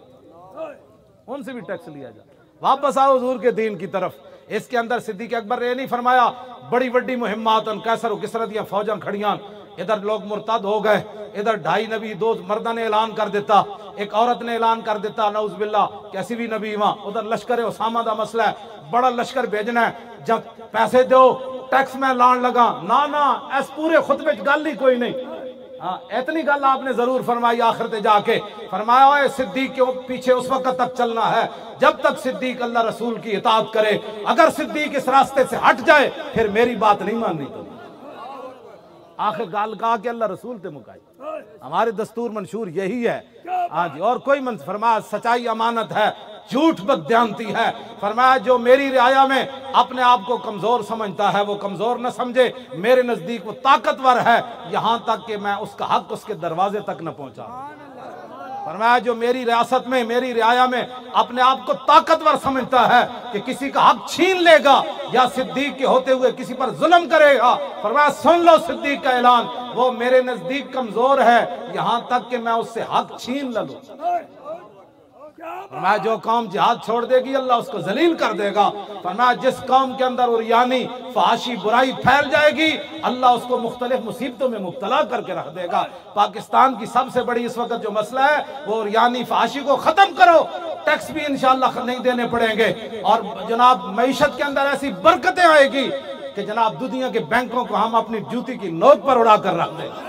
उनसे भी टैक्स लिया जा रहा है। वापस आओ हुजूर के दीन की तरफ। इसके अंदर सिद्दीक अकबर ने नहीं फरमाया बड़ी बड़ी मुहिम्मात कैसर किसरा दियां फौजां खड़ियां, इधर लोग मुर्तद हो गए, इधर 2.5 नबी 2 मर्दा ने ऐलान कर देता, एक औरत ने ऐलान कर देता नऊज़ बिल्लाह कैसी भी नबी वहां, उधर लश्कर उसामा का मसला है, बड़ा लश्कर भेजना है, जब पैसे दो टैक्स में लान लगा। ना ना इस पूरे खुतबे गल ही कोई नहीं। हाँ इतनी गल आपने जरूर फरमाई आखिर ते जाके, फरमाया है सिद्दीक के पीछे उस वक्त तक चलना है जब तक सिद्दीक अल्लाह रसूल की इताअत करे। अगर सिद्दीक इस रास्ते से हट जाए फिर मेरी बात नहीं माननी। तो आखिर गाल कहा कि अल्लाह रसूल ते मुकाई, हमारे दस्तूर मंशूर यही है। हाँ जी, और कोई मन फरमाया सच्चाई अमानत है, झूठ बदयांती है। फरमाया जो मेरी रियाया में अपने आप को कमजोर समझता है वो कमजोर न समझे, मेरे नजदीक वो ताकतवर है, यहां तक कि मैं उसका हक उसके दरवाजे तक न पहुंचा। फरमाया जो मेरी रियासत में मेरी रियाया में अपने आप को ताकतवर समझता है कि किसी का हक छीन लेगा या सिद्दीक के होते हुए किसी पर जुल्म करेगा, फरमाया सुन लो सिद्दीक का ऐलान, वो मेरे नजदीक कमजोर है, यहां तक कि मैं उससे हक छीन ल लूं। फरमाया जो कौम जिहाद छोड़ देगी अल्लाह उसको जलील कर देगा। फरमाया जिस कौम के अंदर उरियानी फाशी बुराई फैल जाएगी अल्लाह उसको मुख्तलिफ मुसीबतों में मुब्तला करके रख देगा। पाकिस्तान की सबसे बड़ी इस वक्त जो मसला है वो उरियानी फाशी को खत्म करो, टैक्स भी इंशाअल्लाह नहीं देने पड़ेंगे और जनाब मईशत के अंदर ऐसी बरकतें आएगी कि जनाब दुनिया के बैंकों को हम अपनी जूती की नोक पर उड़ा कर रख देंगे।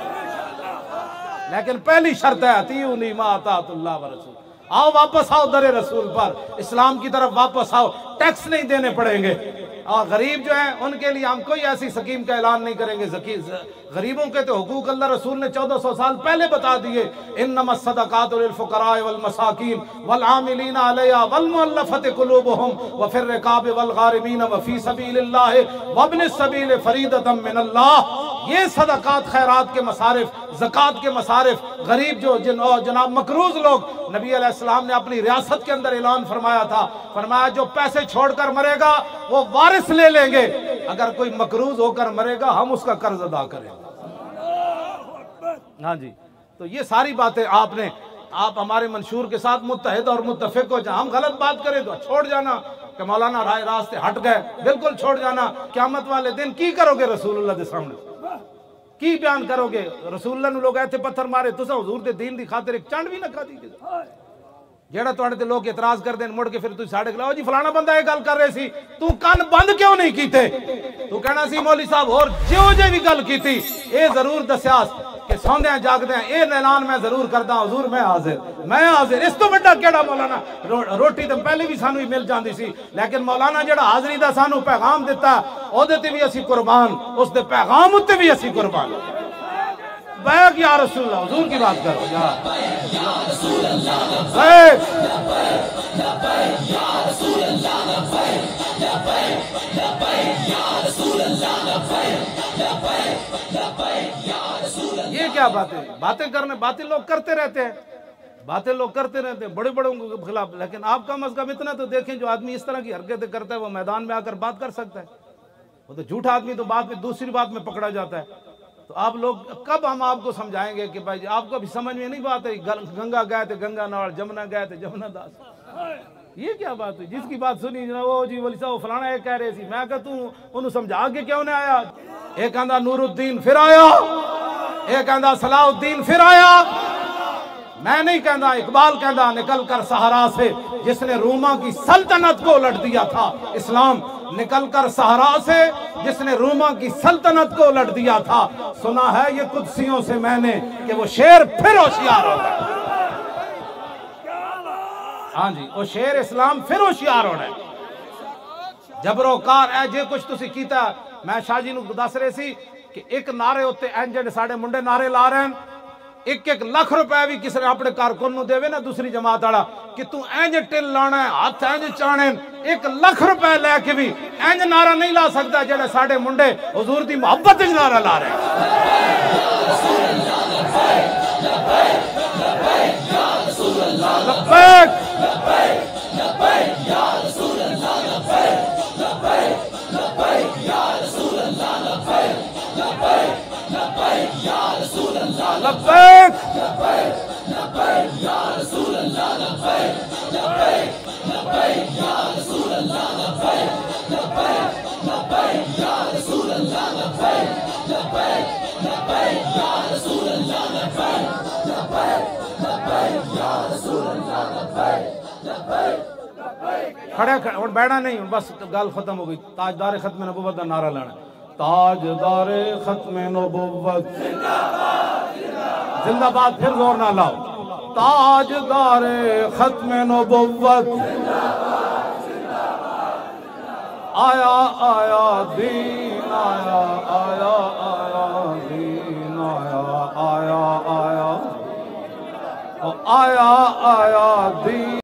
लेकिन पहली शर्त है अतीउनी मा अतातुल्लाह व रसूल। आओ वापस आओ दरे रसूल पर, इस्लाम की तरफ वापस आओ, टैक्स नहीं देने पड़ेंगे। और गरीब जो है उनके लिए हम कोई ऐसी स्कीम का ऐलान नहीं करेंगे। गरीबों के तो हुकूक अल्लाह रसूल ने 1400 साल पहले बता दिए। इन्नमा सदकातु लिल फुकराए वल मसाकीन वल आमिलीना अलैहा वल मुअल्लफति कुलूबुहुम व फिर रिकाब वल गारिमीन व फी सबीलिल्लाह व इब्न सबील फरीदतम मिनल्लाह। ये सदकात खैरात के मसारिफ, ज़कात के मसारिफ, गरीब जो जनाब मकरूज लोग, नबी अलैहिस्सलाम ने अपनी रियासत के अंदर ऐलान फरमाया था, फरमाया जो पैसे छोड़कर मरेगा वो वारिस ले लेंगे, अगर कोई मकरूज होकर मरेगा हम उसका कर्ज अदा करेंगे। हाँ जी, तो ये सारी बातें आप हमारे मंशूर के साथ मुत्तहिद और मुत्तफिक हो जाए। हम गलत बात करें तो छोड़ जाना कि मौलाना रास्ते हट गए, बिल्कुल छोड़ जाना। क़यामत वाले दिन की करोगे रसूलुल्लाह के सामने, की बयान करोगे? रसूलुल्लाह ने लोग ऐसे पत्थर मारे, तुसा हुजूर दे दीन दी खातिर एक चंड भी ना खा दी। जेड़ा तुहाडे ते लोग इतराज कर देन मुड़ के फिर तुसीं साडे खिलाफ जी फलाना बंदा ये गल कर रहे सी, तू कान बंद क्यों नहीं कीते? तू कहना सी मौली साहब होर जिहो जे भी गल कीती ये जरूर दस्यास कि सौंदे जागदे ये ऐलान मैं जरूर करदा हुजूर मैं हाजिर। इस तो बड़ा केड़ा मौलाना? रोटी तो पहले भी सानू मिल जाती सी, लेकिन मौलाना जेड़ा हाजरी दा सानू पैगाम दिता ओदे ते भी असी कुर्बान, उस दे पैगाम उत्ते भी असी कुर्बान। बैक या रसूलल्लाह, हुजूर की बात करो यार। ये क्या बातें लोग करते रहते हैं, बड़े बड़ों के खिलाफ। लेकिन आप कम अज कम इतना तो देखें, जो आदमी इस तरह की हरकतें करता है वो मैदान में आकर बात कर सकता है। वो तो झूठा आदमी तो बात में दूसरी बात में पकड़ा जाता है। तो आप लोग कब हम आपको समझाएंगे कि भाई आपको अभी समझ में नहीं बात है, गंगा गए थे गंगा नाल, जमुना गए थे जमुना दास, ये क्या बात हुई? जिसकी बात सुनी वो जी बोली साहब फलाना ये कह रहे सी, मैं कह तू उन्होंने समझा के क्यों नहीं आया? एक कहता नूरुद्दीन फिर आया, एक कहता सलाउद्दीन फिर आया। मैं नहीं कहता, इकबाल कहता निकल कर सहारा से जिसने रूमा की सल्तनत को उलट दिया था। इस्लाम निकल कर सहारा से जिसने रूमा की सल्तनत को उलट दिया था। सुना है ये कुदसियों से मैंने कि वो शेर फिर होशियार हो गया। हाँ जी, वो शेर इस्लाम फिर होशियार हो रहा है। जबरोकार है जे कुछ तुसी कीता। मैं शाह जी नूं दस रहे सी कि एक नारे उत्ते इंज साडे मुंडे नारे ला रहे हैं, 1-1 लाख रुपया भी किसी ने अपने कारकुन नूं देवे ना दूसरी जमात वाला कि तू इंज टिल लाना है, हाथ इंज चाणे, 1 लाख रुपया लेके भी इंज नारा नहीं ला सकता जेड़े साडे मुंडे हुजूर दी मोहब्बत विच नारा ला रहे हैं। खड़े और बैठना नहीं, बस गल खत्म हो गई। ताजदार खत्म नबुव्वत का नारा लाना। ताजदार खत्म नबुव्वत जिंदाबाद, फिर जोर ना लाओ। ताजदार खत्म नबुव्वत आया आया दीन आया